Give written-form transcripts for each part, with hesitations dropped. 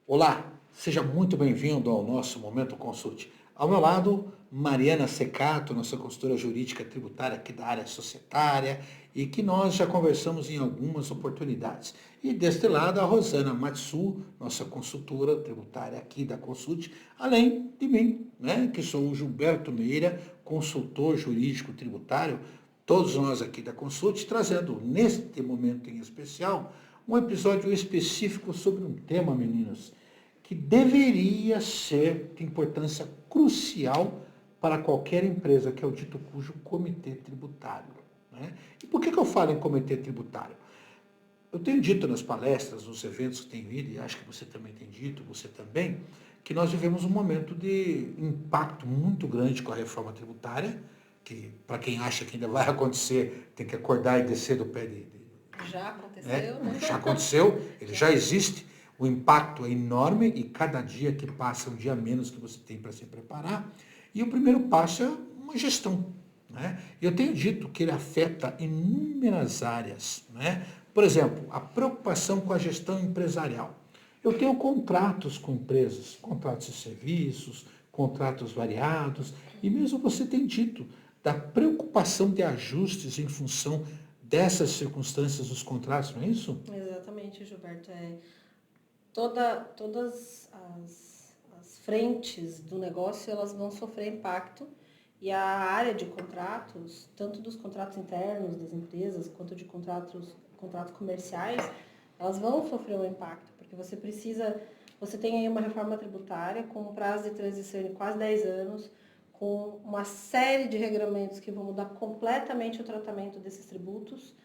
Olá, seja muito bem-vindo ao nosso Momento Consult. Ao meu lado, Mariana Secato, nossa consultora jurídica tributária aqui da área societária e que nós já conversamos em algumas oportunidades. E deste lado, a Rosana Matsu, nossa consultora tributária aqui da Consult, além de mim, né, que sou o Gilberto Meira, consultor jurídico tributário, todos nós aqui da Consult, trazendo neste momento em especial um episódio específico sobre um tema, meninos, que deveria ser de importância crucial para qualquer empresa, que é o dito cujo comitê tributário. Né? E por que eu falo em comitê tributário? Eu tenho dito nas palestras, nos eventos que tem vindo, e acho que você também tem dito, você também, que nós vivemos um momento de impacto muito grande com a reforma tributária, que para quem acha que ainda vai acontecer, tem que acordar e descer do pé Já aconteceu, né? já aconteceu, ele já existe, o impacto é enorme e cada dia que passa, um dia a menos que você tem para se preparar. E o primeiro passo é uma gestão. Né? Eu tenho dito que ele afeta inúmeras áreas. Né? Por exemplo, a preocupação com a gestão empresarial. Eu tenho contratos com empresas, contratos de serviços, contratos variados, e mesmo você tem dito da preocupação de ajustes em função dessas circunstâncias dos contratos, não é isso? Exatamente, Gilberto. Todas as frentes do negócio elas vão sofrer impacto e a área de contratos, tanto dos contratos internos das empresas quanto de contratos comerciais, elas vão sofrer um impacto, porque você tem aí uma reforma tributária com um prazo de transição de quase 10 anos, com uma série de regramentos que vão mudar completamente o tratamento desses tributos,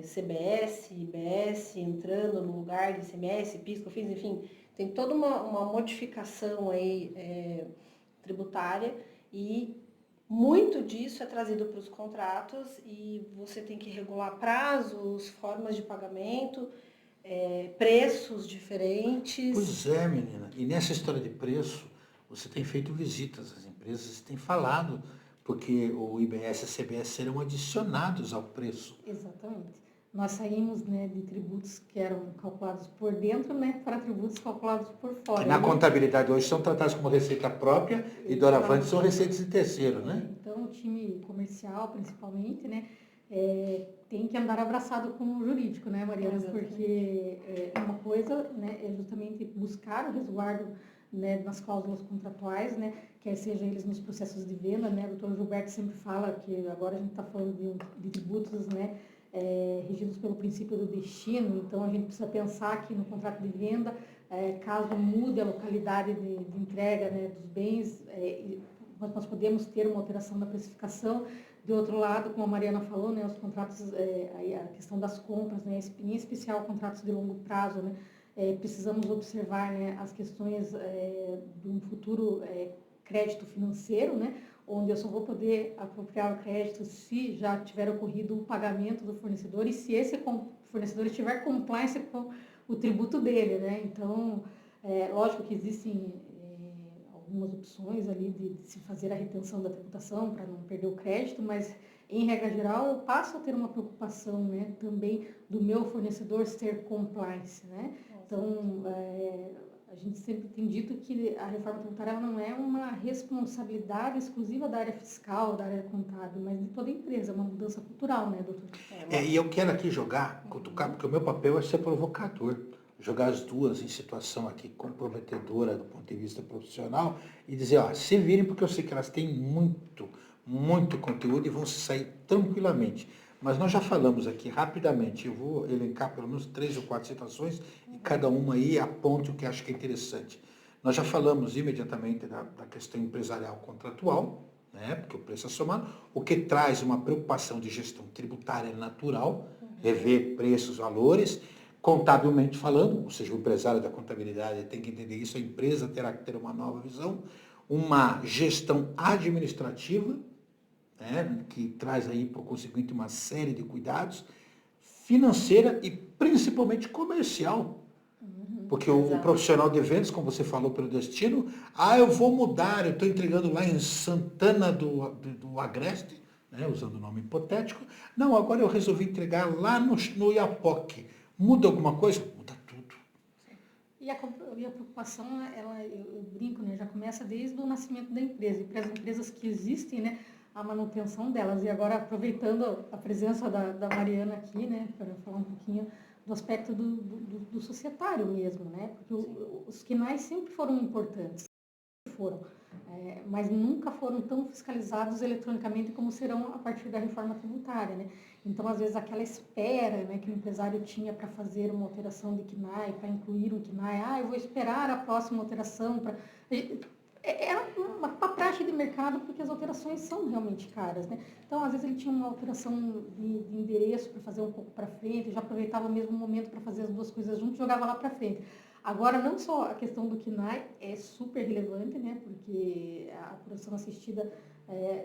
CBS, IBS entrando no lugar de ICMS, PIS, COFINS, enfim, tem toda uma modificação aí tributária e muito disso é trazido para os contratos e você tem que regular prazos, formas de pagamento, preços diferentes. Pois é, menina. E nessa história de preço, você tem feito visitas às empresas e tem falado, porque o IBS e a CBS serão adicionados ao preço. Exatamente. Nós saímos, né, de tributos que eram calculados por dentro, né, para tributos calculados por Que fora. na contabilidade hoje são tratados como receita própria e doravante são receitas de terceiro, né? Então, o time comercial, principalmente, né, tem que andar abraçado com o jurídico, né, Mariana? Exatamente. Porque uma coisa, né, é justamente buscar o resguardo, né, nas cláusulas contratuais, né, quer seja eles nos processos de venda, né, o doutor Gilberto sempre fala que agora a gente está falando de tributos, né, regidos pelo princípio do destino, então a gente precisa pensar que no contrato de venda, caso mude a localidade de entrega, né, dos bens, nós podemos ter uma alteração da precificação. De outro lado, como a Mariana falou, né, os contratos, a questão das compras, né, em especial contratos de longo prazo, né, precisamos observar, né, as questões de um futuro crédito financeiro, né, onde eu só vou poder apropriar o crédito se já tiver ocorrido o pagamento do fornecedor e se esse fornecedor estiver compliance com o tributo dele, né? Então, lógico que existem algumas opções ali de se fazer a retenção da tributação para não perder o crédito, mas em regra geral eu passo a ter uma preocupação, né, também do meu fornecedor ser compliance, né? Então, a gente sempre tem dito que a reforma tributária ela não é uma responsabilidade exclusiva da área fiscal, da área contábil, mas de toda a empresa, é uma mudança cultural, né, doutor? E eu quero aqui jogar, cutucar, porque o meu papel é ser provocador. Jogar as duas em situação aqui comprometedora do ponto de vista profissional e dizer, ó, se virem, porque eu sei que elas têm muito conteúdo e vão se sair tranquilamente. Mas nós já falamos aqui rapidamente, eu vou elencar pelo menos 3 ou 4 situações e cada uma aí aponte o que acho que é interessante. Nós já falamos imediatamente da questão empresarial contratual, né, porque o preço é somado, o que traz uma preocupação de gestão tributária natural, rever preços, valores, contabilmente falando, ou seja, o empresário da contabilidade tem que entender isso, a empresa terá que ter uma nova visão, uma gestão administrativa, né, que traz aí, por conseguinte, uma série de cuidados, financeira e principalmente comercial. Porque o profissional de vendas, como você falou pelo destino, eu vou mudar, eu estou entregando lá em Santana do Agreste, né, usando o nome hipotético. Não, agora eu resolvi entregar lá no Iapoque. Muda alguma coisa? Muda tudo. E a preocupação, eu brinco, né, já começa desde o nascimento da empresa. E para as empresas que existem, né, a manutenção delas. E agora, aproveitando a presença da Mariana aqui, né, para falar um pouquinho do aspecto do societário mesmo, né? Porque os KNAIs sempre foram importantes, mas nunca foram tão fiscalizados eletronicamente como serão a partir da reforma tributária, né? Então, às vezes, aquela espera, né, que o empresário tinha para fazer uma alteração de KNAI, para incluir um KNAI, eu vou esperar a próxima alteração para... Era uma praxe de mercado, porque as alterações são realmente caras, né? Então, às vezes, ele tinha uma alteração de endereço para fazer um pouco para frente, já aproveitava o mesmo momento para fazer as duas coisas juntas, jogava lá para frente. Agora, não só a questão do KNAI é super relevante, né? Porque a apuração assistida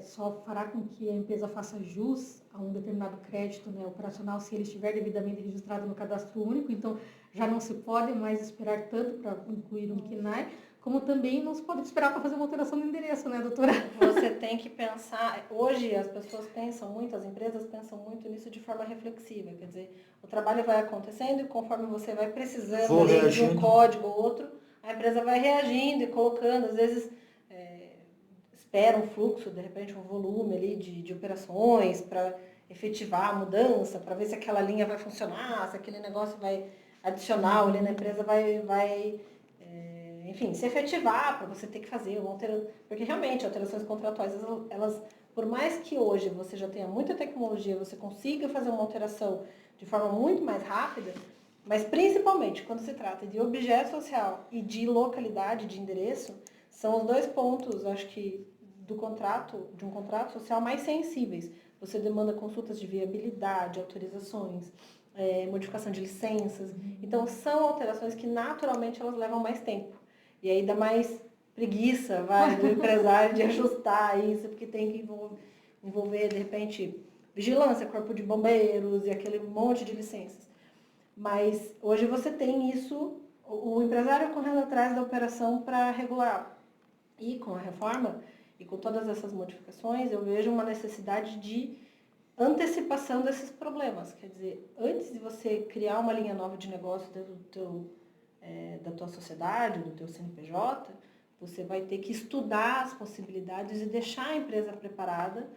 só fará com que a empresa faça jus a um determinado crédito, né, operacional, se ele estiver devidamente registrado no cadastro único. Então, já não se pode mais esperar tanto para incluir um KNAI, como também não se pode esperar para fazer uma alteração de endereço, né, doutora? Você tem que pensar, hoje as pessoas pensam muito, as empresas pensam muito nisso de forma reflexiva, quer dizer, o trabalho vai acontecendo e conforme você vai precisando ali, de um código ou outro, a empresa vai reagindo e colocando, às vezes espera um fluxo, de repente um volume ali de operações para efetivar a mudança, para ver se aquela linha vai funcionar, se aquele negócio vai adicional ali na empresa enfim, se efetivar para você ter que fazer uma alteração. Porque realmente, alterações contratuais, elas, por mais que hoje você já tenha muita tecnologia, você consiga fazer uma alteração de forma muito mais rápida, mas principalmente quando se trata de objeto social e de localidade, de endereço, são os dois pontos, acho que, de um contrato social mais sensíveis. Você demanda consultas de viabilidade, autorizações, modificação de licenças. Então, são alterações que naturalmente elas levam mais tempo. E aí dá mais preguiça, do empresário de ajustar isso, porque tem que envolver, de repente, vigilância, corpo de bombeiros e aquele monte de licenças. Mas hoje você tem isso, o empresário correndo atrás da operação para regular. E com a reforma, e com todas essas modificações, eu vejo uma necessidade de antecipação desses problemas. Quer dizer, antes de você criar uma linha nova de negócio dentro da tua sociedade, do teu CNPJ, você vai ter que estudar as possibilidades e deixar a empresa preparada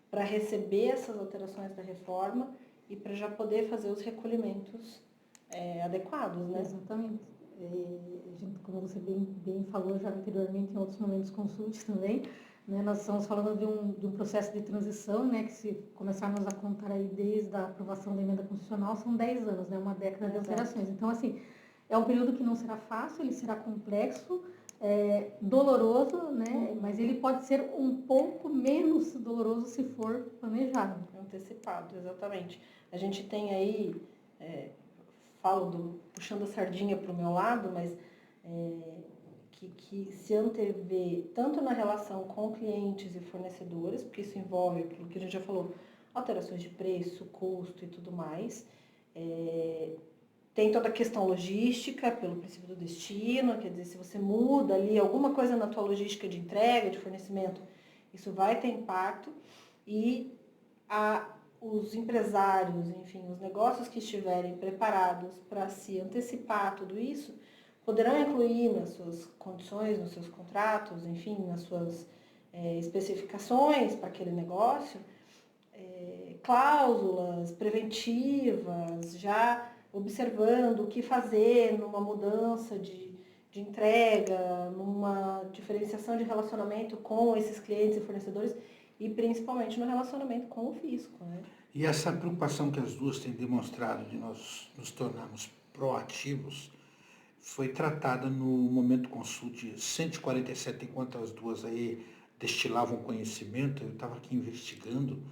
para receber essas alterações da reforma e para já poder fazer os recolhimentos adequados, né? Exatamente. Gente, como você bem falou já anteriormente, em outros momentos consultes também, né, nós estamos falando de um processo de transição, né, que se começarmos a contar aí desde a aprovação da emenda constitucional, são 10 anos, né, uma década de alterações. Então, assim, é um período que não será fácil, ele será complexo, doloroso, né, mas ele pode ser um pouco menos doloroso se for planejado. Antecipado, exatamente. A gente tem aí, puxando a sardinha para o meu lado, mas que se antevê tanto na relação com clientes e fornecedores, porque isso envolve aquilo que a gente já falou, alterações de preço, custo e tudo mais. Tem toda a questão logística, pelo princípio do destino, quer dizer, se você muda ali alguma coisa na tua logística de entrega, de fornecimento, isso vai ter impacto. E os empresários, enfim, os negócios que estiverem preparados para se antecipar tudo isso, poderão incluir nas suas condições, nos seus contratos, enfim, nas suas especificações para aquele negócio, cláusulas preventivas, já observando o que fazer numa mudança de entrega, numa diferenciação de relacionamento com esses clientes e fornecedores e principalmente no relacionamento com o fisco, né? E essa preocupação que as duas têm demonstrado de nós nos tornarmos proativos foi tratada no Momento Consult 147, enquanto as duas aí destilavam conhecimento, eu estava aqui investigando,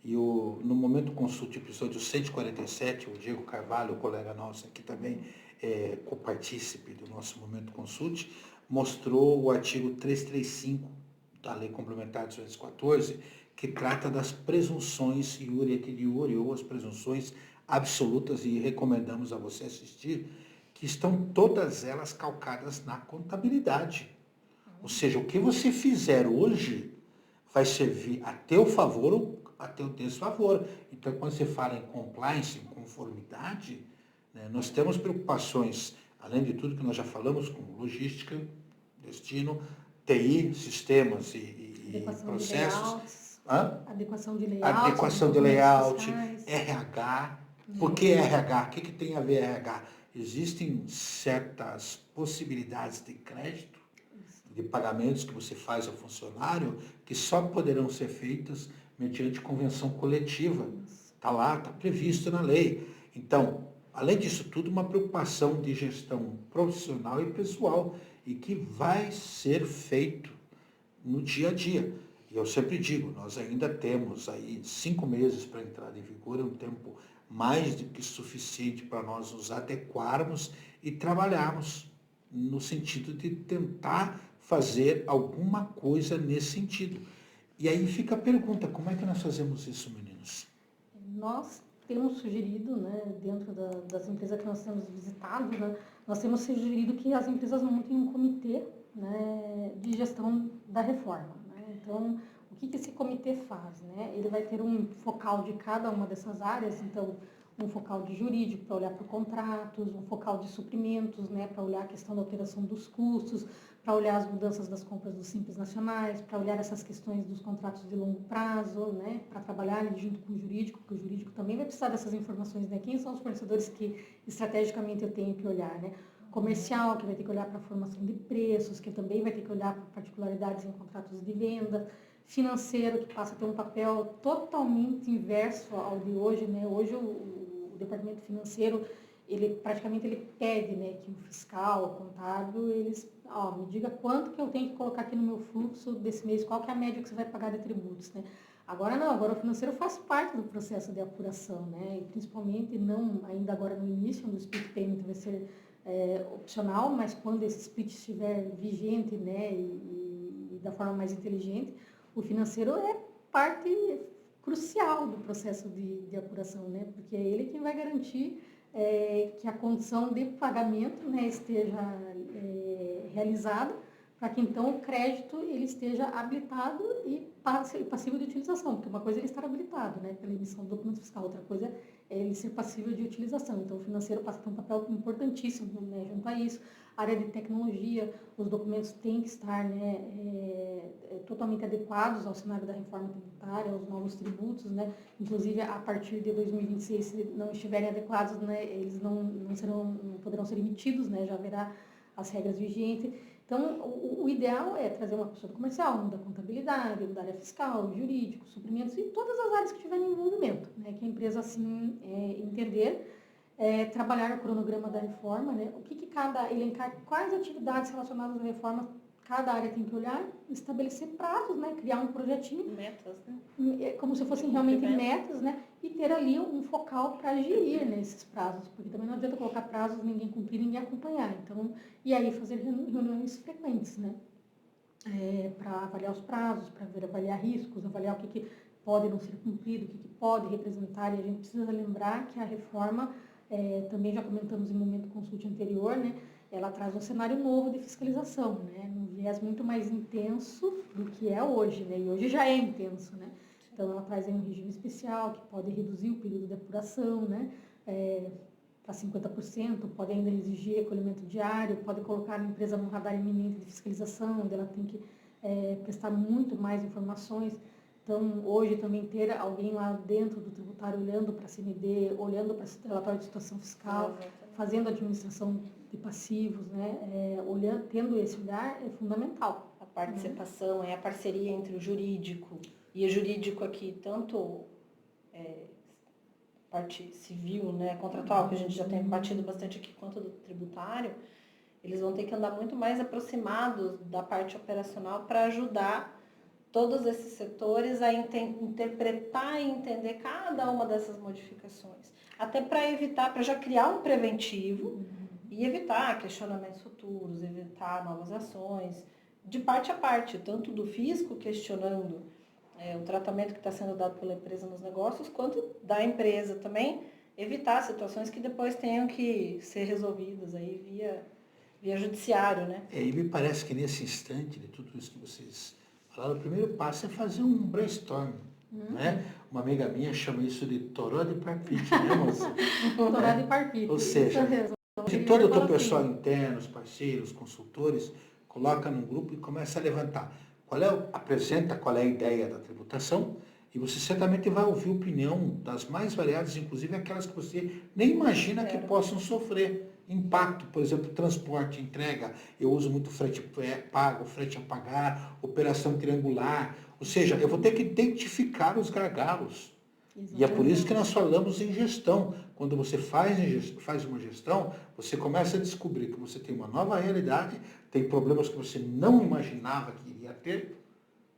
e no Momento Consult, episódio 147, o Diego Carvalho, o colega nosso aqui também, copartícipe do nosso Momento Consult, mostrou o artigo 335 da Lei Complementar 214, que trata das presunções iure et iniure, ou as presunções absolutas, e recomendamos a você assistir, que estão todas elas calcadas na contabilidade. Ou seja, o que você fizer hoje vai servir a teu favor ou a teu desfavor. Então, quando você fala em compliance, em conformidade, né, nós temos preocupações além de tudo que nós já falamos, com logística, destino, TI, sistemas e processos. Adequação de layout, RH. Por que RH? O que tem a ver RH? Existem certas possibilidades de crédito, de pagamentos que você faz ao funcionário, que só poderão ser feitas mediante convenção coletiva. Está lá, está previsto na lei. Então, além disso tudo, uma preocupação de gestão profissional e pessoal, e que vai ser feito no dia a dia. E eu sempre digo, nós ainda temos aí 5 meses para entrar em vigor, é um tempo mais do que suficiente para nós nos adequarmos e trabalharmos no sentido de tentar fazer alguma coisa nesse sentido. E aí fica a pergunta, como é que nós fazemos isso, meninos? Nós temos sugerido, né, dentro das empresas que nós temos visitado, né, nós temos sugerido que as empresas montem um comitê, né, de gestão da reforma. Né? Então, o que esse comitê faz? Né? Ele vai ter um focal de cada uma dessas áreas, então, um focal de jurídico para olhar para contratos, um focal de suprimentos, né, para olhar a questão da alteração dos custos, para olhar as mudanças das compras dos Simples nacionais, para olhar essas questões dos contratos de longo prazo, né, para trabalhar ali junto com o jurídico, porque o jurídico também vai precisar dessas informações, né, quem são os fornecedores que estrategicamente eu tenho que olhar, né, comercial, que vai ter que olhar para a formação de preços, que também vai ter que olhar para particularidades em contratos de venda, financeiro, que passa a ter um papel totalmente inverso ao de hoje, né, hoje o departamento financeiro, ele praticamente ele pede, né, que o fiscal, o contábil, eles, me diga quanto que eu tenho que colocar aqui no meu fluxo desse mês, qual que é a média que você vai pagar de tributos, né? Agora não, agora o financeiro faz parte do processo de apuração, né? E principalmente não ainda agora no início, onde o split payment vai ser opcional, mas quando esse split estiver vigente, né, e da forma mais inteligente, o financeiro é parte crucial do processo de apuração, né? Porque é ele quem vai garantir que a condição de pagamento, né, esteja realizada, para que então o crédito ele esteja habilitado e passível de utilização, porque uma coisa é ele estar habilitado, né, pela emissão do documento fiscal, outra coisa é ele ser passível de utilização. Então o financeiro passa a ter um papel importantíssimo, né, junto a isso. A área de tecnologia, os documentos têm que estar, né, totalmente adequados ao cenário da reforma tributária, aos novos tributos, né, inclusive a partir de 2026, se não estiverem adequados, né, eles não poderão ser emitidos, né, já haverá as regras vigentes. Então, o ideal é trazer uma pessoa do comercial, um da contabilidade, um da área fiscal, jurídico, suprimentos e todas as áreas que tiverem envolvimento, né, que a empresa, assim, entender, trabalhar o cronograma da reforma, né, o que elencar quais atividades relacionadas à reforma cada área tem que olhar, estabelecer prazos, né, criar um projetinho. Metas, né? Como se fossem realmente metas, né, e ter ali um focal para gerir nesses prazos, porque também não adianta colocar prazos, ninguém cumprir, ninguém acompanhar. Então, e aí fazer reuniões frequentes, né, para avaliar os prazos, para avaliar riscos, avaliar o que pode não ser cumprido, o que pode representar, e a gente precisa lembrar que a reforma, também já comentamos em momento consulte anterior, né, ela traz um cenário novo de fiscalização, né, um viés muito mais intenso do que é hoje, né, e hoje já é intenso, né. Então, ela traz aí um regime especial que pode reduzir o período de apuração, né, para 50%, pode ainda exigir recolhimento diário, pode colocar a empresa num radar iminente de fiscalização, onde ela tem que prestar muito mais informações. Então, hoje também ter alguém lá dentro do tributário olhando para a CND, olhando para esse relatório de situação fiscal, fazendo a administração de passivos, né, tendo esse olhar é fundamental. A participação, a parceria entre o jurídico e o jurídico aqui, tanto parte civil, né, contratual, que a gente já tem batido bastante aqui, quanto do tributário, eles vão ter que andar muito mais aproximados da parte operacional para ajudar todos esses setores a interpretar e entender cada uma dessas modificações. Até para evitar, para já criar um preventivo e evitar questionamentos futuros, evitar novas ações, de parte a parte, tanto do fisco questionando o tratamento que está sendo dado pela empresa nos negócios, quanto da empresa também, evitar situações que depois tenham que ser resolvidas aí via judiciário, né? E me parece que nesse instante de tudo isso que vocês falaram, o primeiro passo é fazer um brainstorm, né? Uma amiga minha chama isso de toró de parpite, né, moça? Toró de parpite. Ou seja, De todo o teu pessoal interno, os parceiros, consultores, coloca num grupo e começa a levantar. Apresenta qual é a ideia da tributação e você certamente vai ouvir opinião das mais variadas, inclusive aquelas que você nem imagina que possam sofrer impacto. Por exemplo, transporte, entrega, eu uso muito frete pago, frete a pagar, operação triangular. Ou seja, eu vou ter que identificar os gargalos. E é por isso que nós falamos em gestão. Quando você faz uma gestão, você começa a descobrir que você tem uma nova realidade, tem problemas que você não imaginava que iria ter,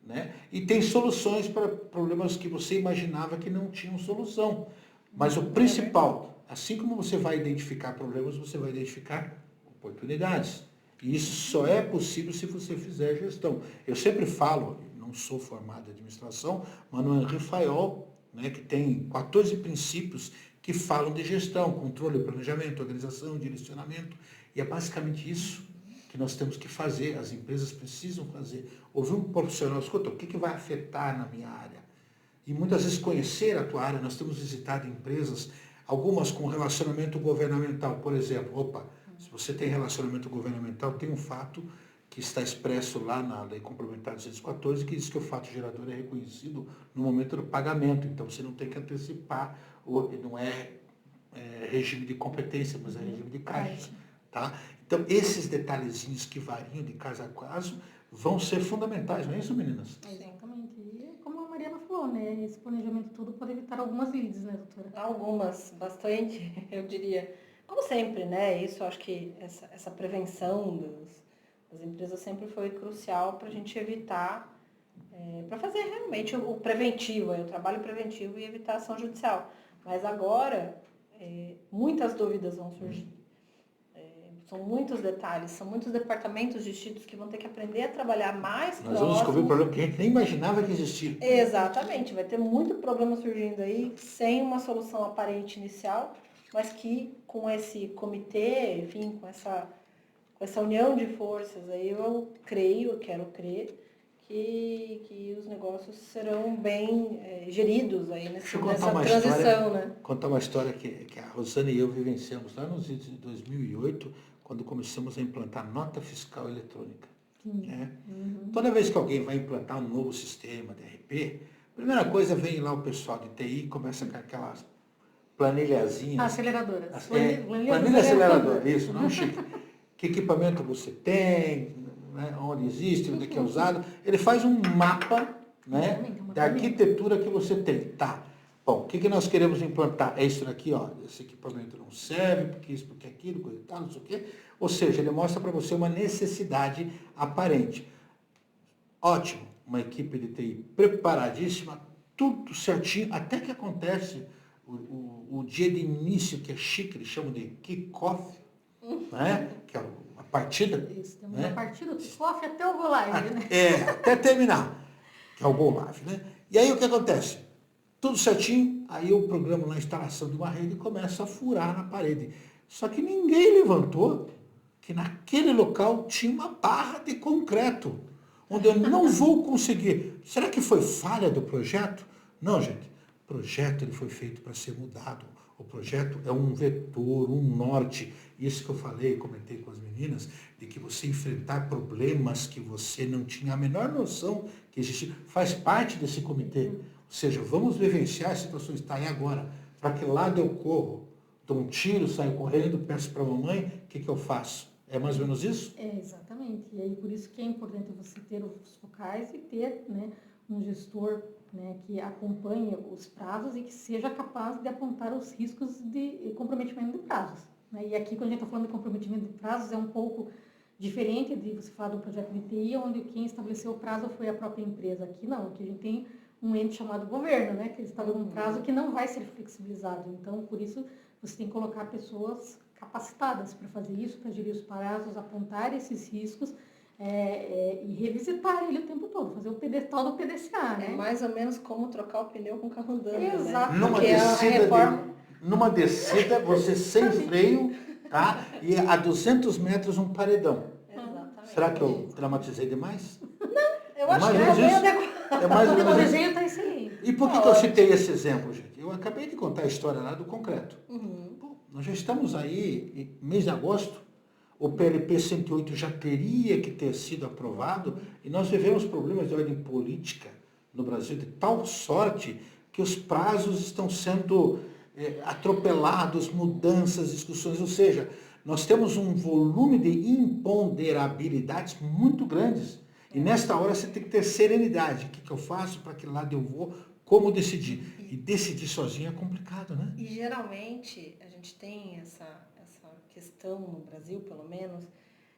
né? E tem soluções para problemas que você imaginava que não tinham solução. Mas o principal, assim como você vai identificar problemas, você vai identificar oportunidades. E isso só é possível se você fizer gestão. Eu sempre falo, não sou formado em administração, mas no Henri Fayol, né, que tem 14 princípios que falam de gestão, controle, planejamento, organização, direcionamento. E é basicamente isso que nós temos que fazer, as empresas precisam fazer. Ouvir um profissional, escuta, o que vai afetar na minha área? E muitas vezes conhecer a tua área, nós temos visitado empresas, algumas com relacionamento governamental, por exemplo, se você tem relacionamento governamental, tem um fato que está expresso lá na Lei Complementar 214, que diz que o fato gerador é reconhecido no momento do pagamento. Então, você não tem que antecipar, não é regime de competência, mas é regime de caixa. Tá? Então, esses detalhezinhos que variam de caso a caso vão ser fundamentais, não é isso, meninas? Exatamente. E como a Mariana falou, né, esse planejamento todo pode evitar algumas leads, né, doutora? Algumas, bastante, eu diria. Como sempre, né? Isso, acho que essa prevenção das empresas sempre foi crucial para a gente evitar, para fazer realmente o preventivo, o trabalho preventivo e evitar a ação judicial. Mas agora, muitas dúvidas vão surgir. São muitos detalhes, são muitos departamentos distintos que vão ter que aprender a trabalhar mais próximo. Nós vamos descobrir um problema que a gente nem imaginava que existia. Exatamente, vai ter muito problema surgindo aí, sem uma solução aparente inicial, mas que com esse comitê, enfim, com essa união de forças aí, eu quero crer, que os negócios serão bem geridos aí nessa transição, né? Contar uma história que a Rosane e eu vivenciamos lá nos anos de 2008, quando começamos a implantar nota fiscal eletrônica. Né? Toda vez que alguém vai implantar um novo sistema de RP, a primeira coisa vem lá o pessoal de TI e começa com aquelas planilhazinhas. Aceleradoras. Planilha aceleradora, isso, não chique. Que equipamento você tem, né, onde existe, onde é que é usado. Ele faz um mapa, né, da arquitetura que você tem. Tá. Bom, o que nós queremos implantar? É isso daqui, ó. Esse equipamento não serve, porque isso, porque aquilo, coisa e tal, não sei o quê. Ou seja, ele mostra para você uma necessidade aparente. Ótimo. Uma equipe de TI preparadíssima, tudo certinho, até que acontece o dia de início, que é chique, eles chamam de kick-off, né? Que é a partida. Isso, temos a partida do kick-off até o go live, né? Até terminar, que é o go live, né? E aí o que acontece? Tudo certinho, aí eu programo na instalação de uma rede e começa a furar na parede. Só que ninguém levantou que naquele local tinha uma barra de concreto, onde eu não vou conseguir. Será que foi falha do projeto? Não, gente. O projeto ele foi feito para ser mudado. O projeto é um vetor, um norte. Isso que eu falei, comentei com as meninas, de que você enfrentar problemas que você não tinha a menor noção que existiam, faz parte desse comitê. Ou seja, vamos vivenciar as situações. Está aí agora. Para que lado eu corro? Dou um tiro, saio correndo, peço para a mamãe, o que eu faço? É mais ou menos isso? Exatamente. E aí por isso que é importante você ter os focais e ter, né, um gestor, né, que acompanhe os prazos e que seja capaz de apontar os riscos de comprometimento de prazos. Né? E aqui, quando a gente está falando de comprometimento de prazos, é um pouco diferente de você falar do projeto de TI, onde quem estabeleceu o prazo foi a própria empresa. Aqui não, aqui a gente tem um ente chamado governo, né, que estabeleceu um prazo que não vai ser flexibilizado. Então, por isso, você tem que colocar pessoas capacitadas para fazer isso, para gerir os prazos, apontar esses riscos e revisitar ele o tempo todo, fazer o tal do PDCA, né? É mais ou menos como trocar o pneu com o carro andando, Exato. né? Numa descida, você sem freio, tá? E a 200 metros um paredão. Exatamente. Será que eu dramatizei demais? Eu acho que é bem adequado. É mais ou menos O isso. desenho está excelente. E por que eu citei esse exemplo, gente? Eu acabei de contar a história lá do concreto. Nós já estamos aí, mês de agosto, o PLP 108 já teria que ter sido aprovado e nós vivemos problemas de ordem política no Brasil de tal sorte que os prazos estão sendo atropelados, mudanças, discussões, ou seja, nós temos um volume de imponderabilidades muito grandes. E nesta hora você tem que ter serenidade. O que eu faço, para que lado eu vou, como decidir. E decidir sozinho é complicado, né? E geralmente a gente tem essa questão no Brasil, pelo menos,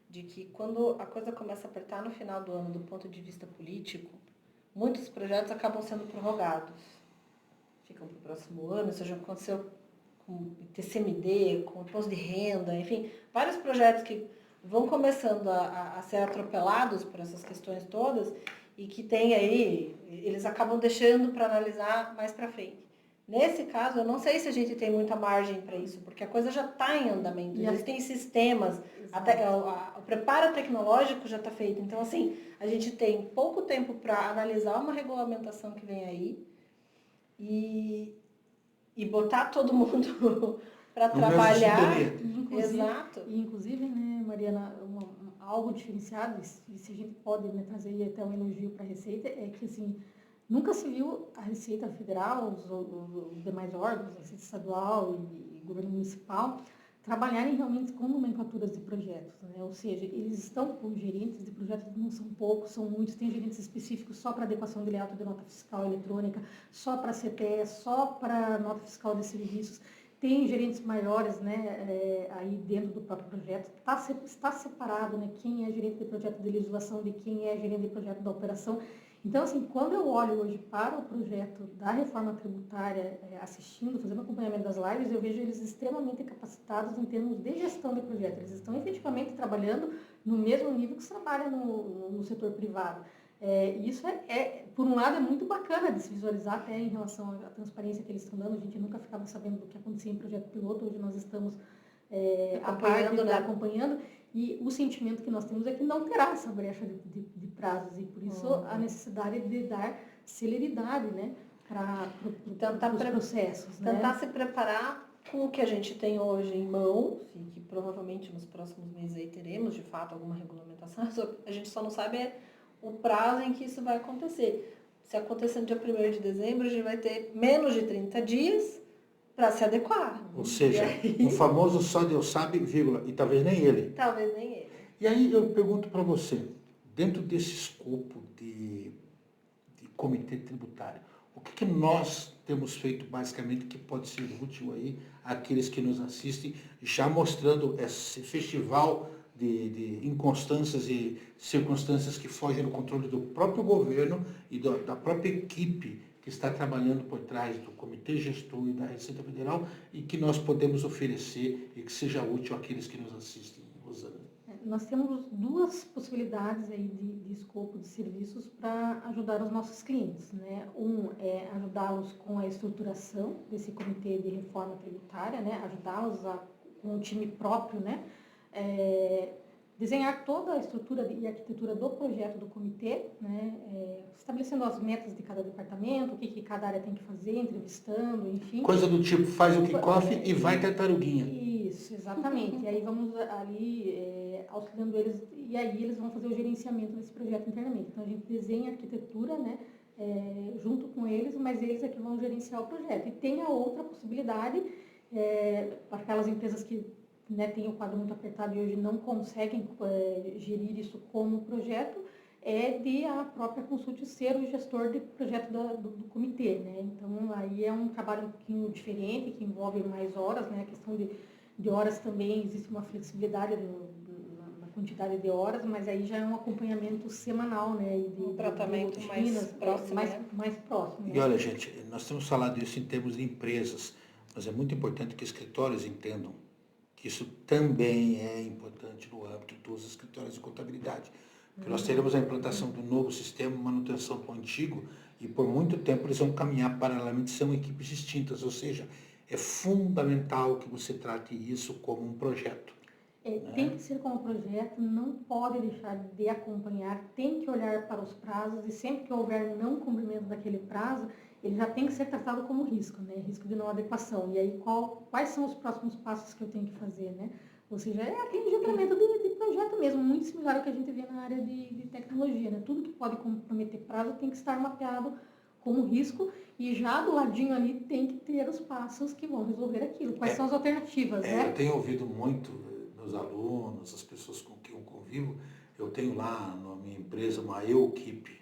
de que quando a coisa começa a apertar no final do ano do ponto de vista político, muitos projetos acabam sendo prorrogados. Ficam para o próximo ano, isso já aconteceu com TCMD, com imposto de renda, enfim, vários projetos que vão começando a ser atropelados por essas questões todas e que tem aí, eles acabam deixando para analisar mais para frente. Nesse caso, eu não sei se a gente tem muita margem para isso, porque a coisa já está em andamento, existem sistemas, até, o preparo tecnológico já está feito. Então, assim, a gente tem pouco tempo para analisar uma regulamentação que vem aí e botar todo mundo para trabalhar. Exato. E, inclusive, né, Mariana, algo diferenciado, e se a gente pode, né, trazer até um elogio para a Receita, é que, assim, nunca se viu a Receita Federal, os demais órgãos, a Receita Estadual e Governo Municipal, trabalharem realmente com nomenclaturas de projetos, né? Ou seja, eles estão com gerentes de projetos, não são poucos, são muitos, tem gerentes específicos só para adequação de layout de nota fiscal eletrônica, só para CTE, só para nota fiscal de serviços, tem gerentes maiores, né, aí dentro do próprio projeto, está separado, né, quem é gerente de projeto de legislação de quem é gerente de projeto da operação. Então, assim, quando eu olho hoje para o projeto da reforma tributária, assistindo, fazendo acompanhamento das lives, eu vejo eles extremamente capacitados em termos de gestão de projeto. Eles estão efetivamente trabalhando no mesmo nível que se trabalha no setor privado. Isso por um lado, é muito bacana de se visualizar até em relação à transparência que eles estão dando. A gente nunca ficava sabendo do que acontecia em projeto piloto, hoje nós estamos acompanhando. E o sentimento que nós temos é que não terá essa brecha de prazos e por isso a necessidade de dar celeridade, né, para os processos. Tentar se preparar com o que a gente tem hoje em mãos e que provavelmente nos próximos meses aí teremos de fato alguma regulamentação, a gente só não sabe o prazo em que isso vai acontecer. Se acontecer no dia 1º de dezembro, a gente vai ter menos de 30 dias para se adequar. Ou seja, o famoso só Deus sabe, vírgula, e talvez nem ele. Talvez nem ele. E aí eu pergunto para você, dentro desse escopo de comitê tributário, o que nós temos feito basicamente que pode ser útil aí àqueles que nos assistem, já mostrando esse festival de inconstâncias e circunstâncias que fogem do controle do próprio governo e da própria equipe que está trabalhando por trás do Comitê Gestor e da Receita Federal e que nós podemos oferecer e que seja útil àqueles que nos assistem, Rosana? Nós temos duas possibilidades aí de escopo de serviços para ajudar os nossos clientes, né? Um é ajudá-los com a estruturação desse comitê de reforma tributária, né? Ajudá-los com um time próprio, né? Desenhar toda a estrutura e arquitetura do projeto do comitê, né? Estabelecendo as metas de cada departamento, o que cada área tem que fazer, entrevistando, enfim. Coisa do tipo, faz o kickoff e vai tartaruguinha. Isso, exatamente. E aí vamos ali auxiliando eles, e aí eles vão fazer o gerenciamento desse projeto internamente. Então a gente desenha a arquitetura, né? Junto com eles, mas eles é que vão gerenciar o projeto. E tem a outra possibilidade, para aquelas empresas que, né, tem o quadro muito apertado e hoje não conseguem gerir isso como projeto, de a própria Consult ser o gestor de projeto do comitê, né? Então, aí é um trabalho um pouquinho diferente, que envolve mais horas, né? A questão de horas também, existe uma flexibilidade na quantidade de horas, mas aí já é um acompanhamento semanal, né? Um tratamento mais próximo, mais próximo. E olha, gente, nós temos falado isso em termos de empresas, mas é muito importante que escritórios entendam que isso também é importante no âmbito dos escritórios de contabilidade. Porque nós teremos a implantação do novo sistema, manutenção do antigo, e por muito tempo eles vão caminhar paralelamente, são equipes distintas, ou seja, é fundamental que você trate isso como um projeto. Tem que ser como projeto, não pode deixar de acompanhar, tem que olhar para os prazos e sempre que houver não cumprimento daquele prazo, ele já tem que ser tratado como risco, né? Risco de não adequação. E aí, quais são os próximos passos que eu tenho que fazer, né? Ou seja, é aquele engendramento de projeto mesmo, muito similar ao que a gente vê na área de tecnologia, né? Tudo que pode comprometer prazo tem que estar mapeado como risco e já do ladinho ali tem que ter os passos que vão resolver aquilo. Quais são as alternativas, né? Eu tenho ouvido muito meus alunos, as pessoas com quem eu convivo, eu tenho lá na minha empresa uma equipe.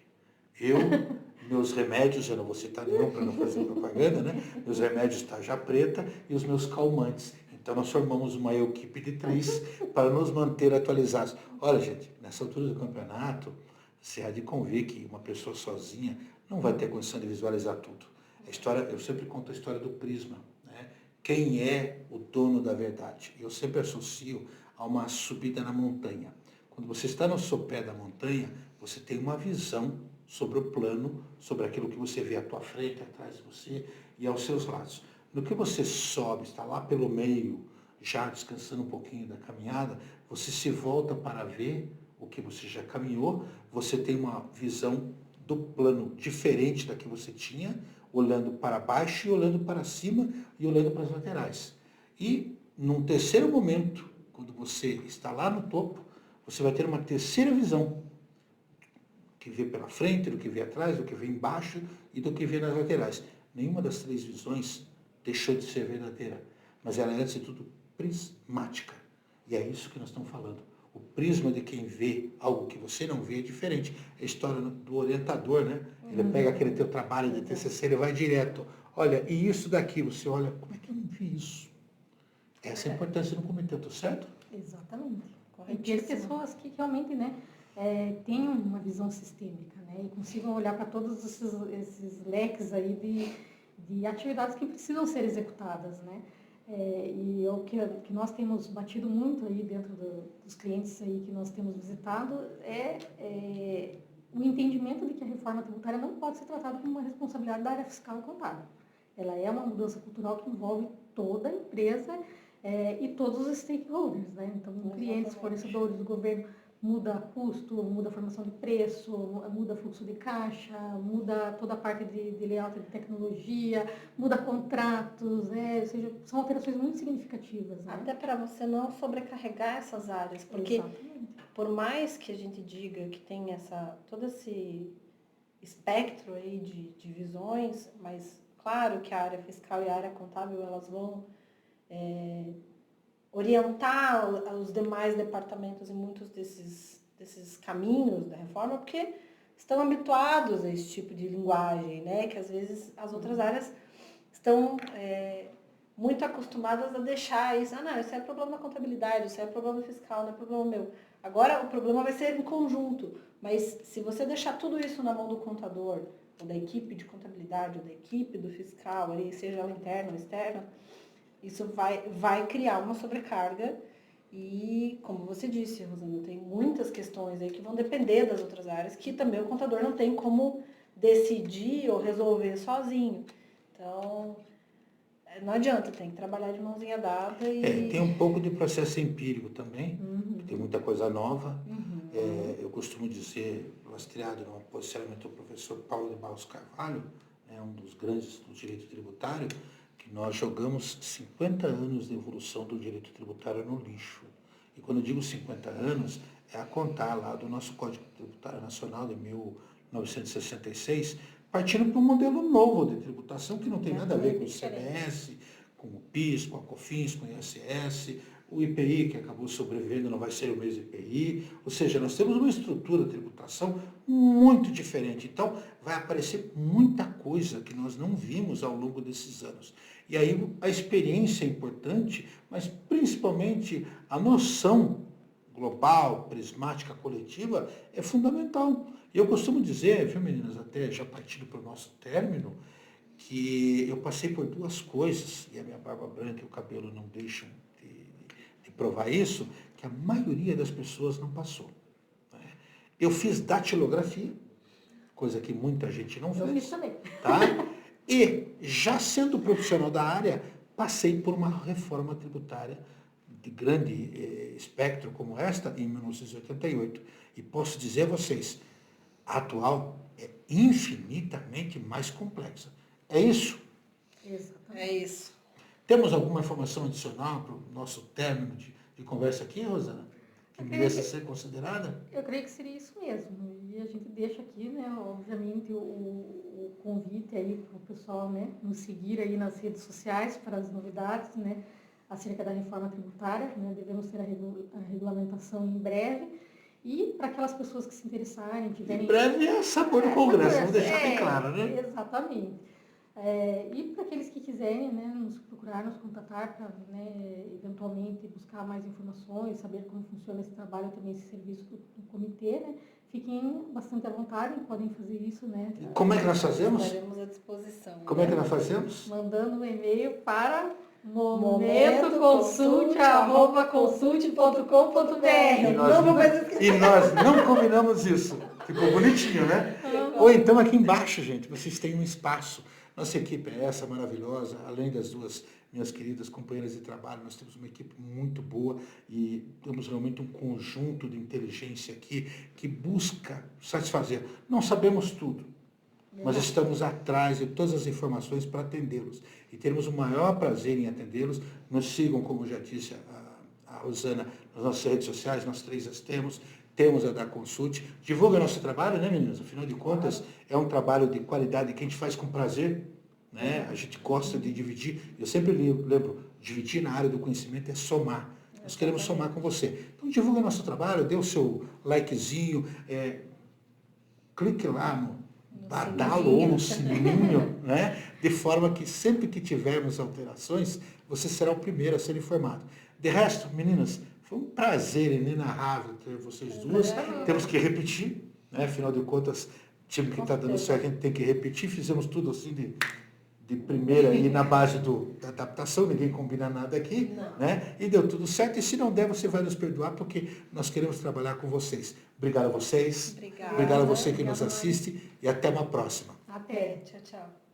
Meus remédios, eu não vou citar nenhum para não fazer propaganda, né? Meus remédios tarja preta e os meus calmantes. Então nós formamos uma equipe de 3 para nos manter atualizados. Olha, gente, nessa altura do campeonato, você há de convir que uma pessoa sozinha não vai ter condição de visualizar tudo. A história, eu sempre conto a história do prisma, né? Quem é o dono da verdade? Eu sempre associo a uma subida na montanha. Quando você está no sopé da montanha, você tem uma visão sobre o plano, sobre aquilo que você vê à tua frente, atrás de você e aos seus lados. No que você sobe, está lá pelo meio, já descansando um pouquinho da caminhada, você se volta para ver o que você já caminhou, você tem uma visão do plano diferente da que você tinha, olhando para baixo e olhando para cima e olhando para as laterais. E num terceiro momento, quando você está lá no topo, você vai ter uma terceira visão, que vê pela frente, do que vê atrás, do que vê embaixo e do que vê nas laterais. Nenhuma das 3 visões deixou de ser verdadeira, mas ela é, antes de tudo, prismática. E é isso que nós estamos falando. O prisma de quem vê algo que você não vê é diferente. É a história do orientador, né? Ele pega aquele teu trabalho de TCC, ele vai direto. Olha, e isso daqui, você olha, como é que eu não vi isso? Essa é a importância do comitê, tô certo? Exatamente. E ter pessoas que realmente, né, tenham uma visão sistêmica, né, e consigam olhar para todos esses leques aí de atividades que precisam ser executadas, né. E o que nós temos batido muito aí dentro dos clientes aí que nós temos visitado é o entendimento de que a reforma tributária não pode ser tratada como uma responsabilidade da área fiscal e contábil. Ela é uma mudança cultural que envolve toda a empresa e todos os stakeholders, né? Então, clientes, fornecedores, o governo muda custo, muda formação de preço, muda fluxo de caixa, muda toda a parte de layout de tecnologia, muda contratos, né? Ou seja, são alterações muito significativas. Né? Até para você não sobrecarregar essas áreas, porque Exatamente. por mais que a gente diga que tem todo esse espectro aí de visões, mas claro que a área fiscal e a área contábil elas vão orientar os demais departamentos em muitos desses caminhos da reforma, porque estão habituados a esse tipo de linguagem, né? Que às vezes as outras áreas estão muito acostumadas a deixar isso. Ah, não, isso é problema da contabilidade, isso é problema fiscal, não é problema meu. Agora o problema vai ser em conjunto, mas se você deixar tudo isso na mão do contador, ou da equipe de contabilidade, ou da equipe do fiscal, ali, seja ela interna ou externa, isso vai criar uma sobrecarga e, como você disse, Rosana, tem muitas questões aí que vão depender das outras áreas, que também o contador não tem como decidir ou resolver sozinho. Então, não adianta, tem que trabalhar de mãozinha dada e... Tem um pouco de processo empírico também, tem muita coisa nova. Eu costumo dizer, lastreado no posicionamento do professor Paulo de Barros Carvalho, um dos grandes do direito tributário, que nós jogamos 50 anos de evolução do direito tributário no lixo. E quando eu digo 50 anos, é a contar lá do nosso Código Tributário Nacional de 1966, partindo para um modelo novo de tributação que não tem nada a ver com o ICMS, com o PIS, com a COFINS, com o ISS, o IPI, que acabou sobrevivendo, não vai ser o mesmo IPI. Ou seja, nós temos uma estrutura de tributação muito diferente. Então, vai aparecer muita coisa que nós não vimos ao longo desses anos. E aí a experiência é importante, mas principalmente a noção global, prismática, coletiva, é fundamental. E eu costumo dizer, viu meninas, até já partindo para o nosso término, que eu passei por 2 coisas, e a minha barba branca e o cabelo não deixam de provar isso, que a maioria das pessoas não passou. Eu fiz datilografia, coisa que muita gente não fez. Eu fiz também. Tá? E, já sendo profissional da área, passei por uma reforma tributária de grande espectro como esta, em 1988. E posso dizer a vocês, a atual é infinitamente mais complexa. É isso? Exatamente. É isso. Temos alguma informação adicional para o nosso término de conversa aqui, Rosana? Que mereça ser considerada? Eu creio que seria isso mesmo. E a gente deixa aqui, né, obviamente, o convite aí para o pessoal, né, nos seguir aí nas redes sociais para as novidades, né, acerca da reforma tributária, né, devemos ter a regulamentação em breve. E para aquelas pessoas que se interessarem, tiverem... Em breve é sabor do Congresso, vamos deixar bem claro, né? Exatamente. E para aqueles que quiserem, né, nos procurar, nos contatar para, né, eventualmente buscar mais informações, saber como funciona esse trabalho, também esse serviço do comitê, né, fiquem bastante à vontade, podem fazer isso, né? Como é que nós fazemos? Estaremos à disposição. Como é que nós fazemos? Mandando um e-mail para momentoconsulte@consulte.com.br. E nós não combinamos isso. Ficou bonitinho, né? Ou então aqui embaixo, gente, vocês têm um espaço. Nossa equipe é essa maravilhosa, além das duas minhas queridas companheiras de trabalho, nós temos uma equipe muito boa e temos realmente um conjunto de inteligência aqui que busca satisfazer. Não sabemos tudo, mas estamos atrás de todas as informações para atendê-los. E teremos o maior prazer em atendê-los. Nos sigam, como já disse a Rosana, nas nossas redes sociais, nós 3 as temos. Temos a da Consulte. Divulga nosso trabalho, né, meninas? Afinal de contas, é um trabalho de qualidade que a gente faz com prazer, né? A gente gosta de dividir. Eu sempre lembro, dividir na área do conhecimento é somar. Nós queremos somar com você. Então, divulga nosso trabalho, dê o seu likezinho, clique lá no badalo ou no sininho, né? De forma que sempre que tivermos alterações, você será o primeiro a ser informado. De resto, meninas, foi um prazer inenarrável ter vocês duas. Temos que repetir, né? Afinal de contas, o time que está dando certo, a gente tem que repetir. Fizemos tudo assim de primeira e na base da adaptação, ninguém combina nada aqui, né? E deu tudo certo. E se não der, você vai nos perdoar, porque nós queremos trabalhar com vocês. Obrigado a vocês. Obrigado a você que nos assiste e até uma próxima. Até. Tchau, tchau.